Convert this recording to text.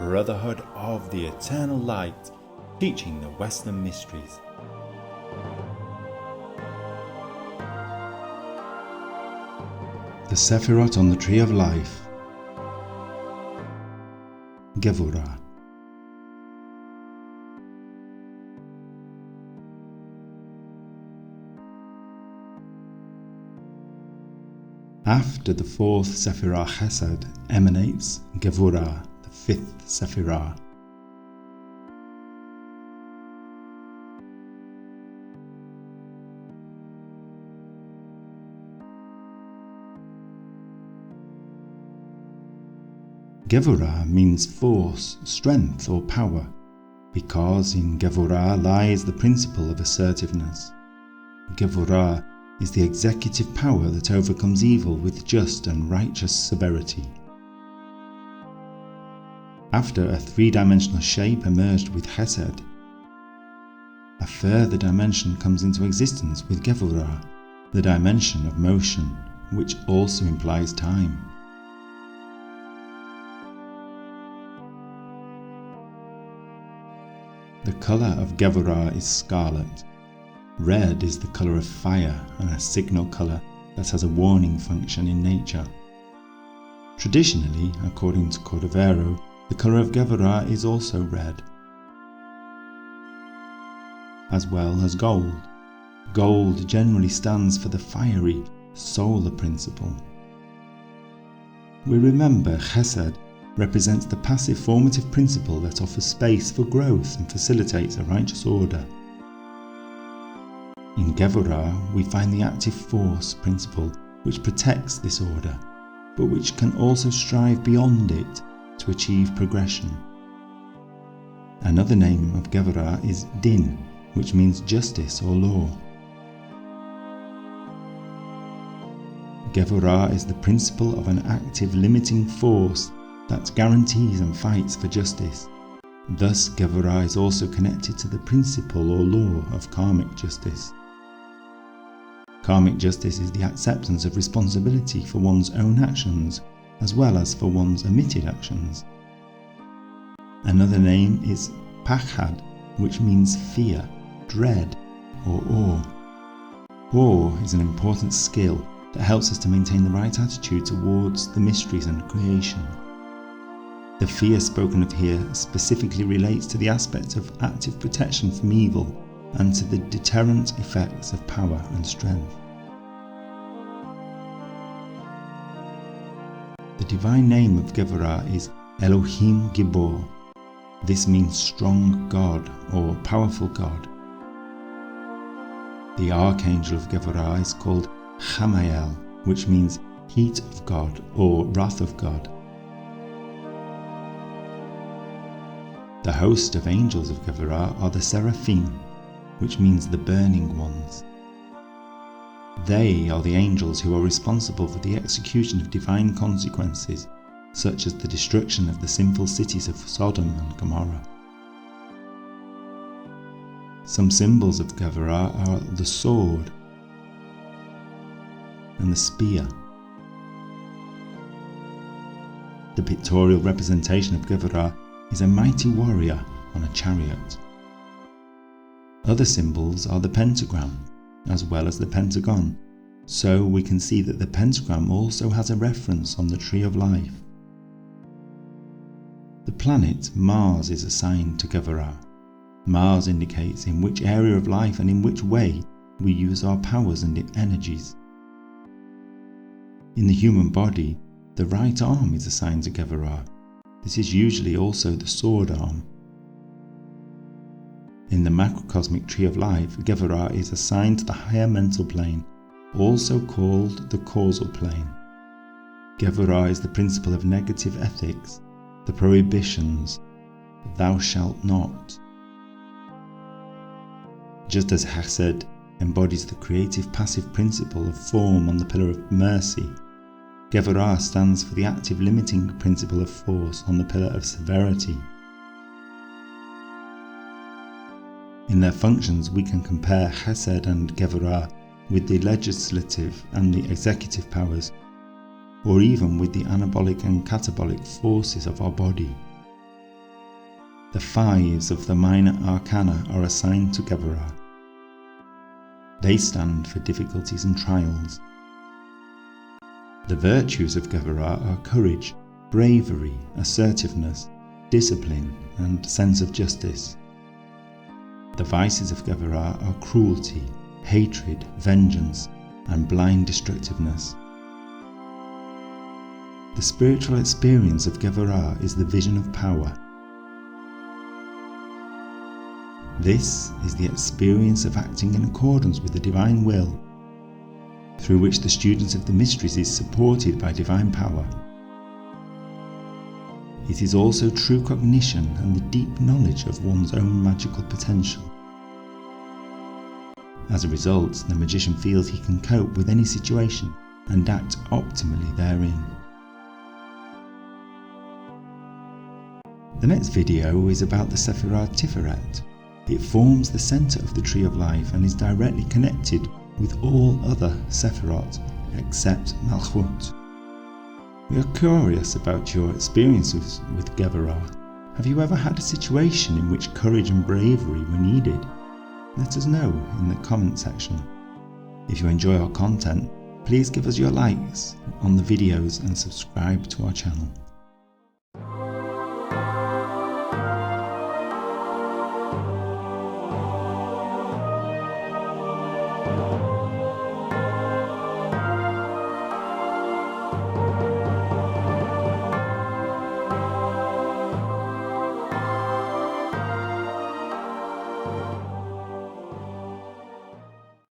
Brotherhood of the Eternal Light, teaching the Western mysteries. The Sefirot on the Tree of Life. Gevurah. After the fourth Sefirah Chesed emanates Gevurah, the fifth Sefirah. Gevurah means force, strength or power, because in Gevurah lies the principle of assertiveness. Gevurah is the executive power that overcomes evil with just and righteous severity. After a three-dimensional shape emerged with Chesed, a further dimension comes into existence with Gevurah, the dimension of motion, which also implies time. The colour of Gevurah is scarlet. Red is the colour of fire and a signal colour that has a warning function in nature. Traditionally, according to Cordovero, the colour of Gevurah is also red, as well as gold. Gold generally stands for the fiery, solar principle. We remember Chesed represents the passive formative principle that offers space for growth and facilitates a righteous order. In Gevurah, we find the active force principle which protects this order, but which can also strive beyond it to achieve progression. Another name of Gevurah is Din, which means justice or law. Gevurah is the principle of an active limiting force that guarantees and fights for justice. Thus, Gevurah is also connected to the principle or law of karmic justice. Karmic justice is the acceptance of responsibility for one's own actions, as well as for one's omitted actions. Another name is Pachad, which means fear, dread, or awe. Awe is an important skill that helps us to maintain the right attitude towards the mysteries and creation. The fear spoken of here specifically relates to the aspect of active protection from evil and to the deterrent effects of power and strength. The divine name of Gevurah is Elohim Gibor. This means strong God or powerful God. The Archangel of Gevurah is called Chamael, which means heat of God or wrath of God. The host of angels of Gevurah are the Seraphim, which means the burning ones. They are the angels who are responsible for the execution of divine consequences, such as the destruction of the sinful cities of Sodom and Gomorrah. Some symbols of Gevurah are the sword and the spear. The pictorial representation of Gevurah is a mighty warrior on a chariot. Other symbols are the pentagram, as well as the pentagon, so we can see that the pentagram also has a reference on the Tree of Life. The planet Mars is assigned to Gevurah. Mars indicates in which area of life and in which way we use our powers and energies. In the human body, the right arm is assigned to Gevurah. This is usually also the sword arm. In the macrocosmic Tree of Life, Gevurah is assigned to the higher mental plane, also called the causal plane. Gevurah is the principle of negative ethics, the prohibitions, thou shalt not. Just as Chesed embodies the creative passive principle of form on the pillar of mercy, Gevurah stands for the active limiting principle of force on the pillar of severity. In their functions, we can compare Chesed and Gevurah with the legislative and the executive powers, or even with the anabolic and catabolic forces of our body. the 5s of the minor arcana are assigned to Gevurah. They stand for difficulties and trials. The virtues of Gevurah are courage, bravery, assertiveness, discipline, and sense of justice. The vices of Gevurah are cruelty, hatred, vengeance, and blind destructiveness. The spiritual experience of Gevurah is the vision of power. This is the experience of acting in accordance with the divine will, through which the student of the mysteries is supported by divine power. It is also true cognition and the deep knowledge of one's own magical potential. As a result, the magician feels he can cope with any situation and act optimally therein. The next video is about the Sefirah Tiferet. It forms the centre of the Tree of Life and is directly connected with all other Sefirot except Malchut. We are curious about your experiences with Gevurah. Have you ever had a situation in which courage and bravery were needed? Let us know in the comment section. If you enjoy our content, please give us your likes on the videos and subscribe to our channel.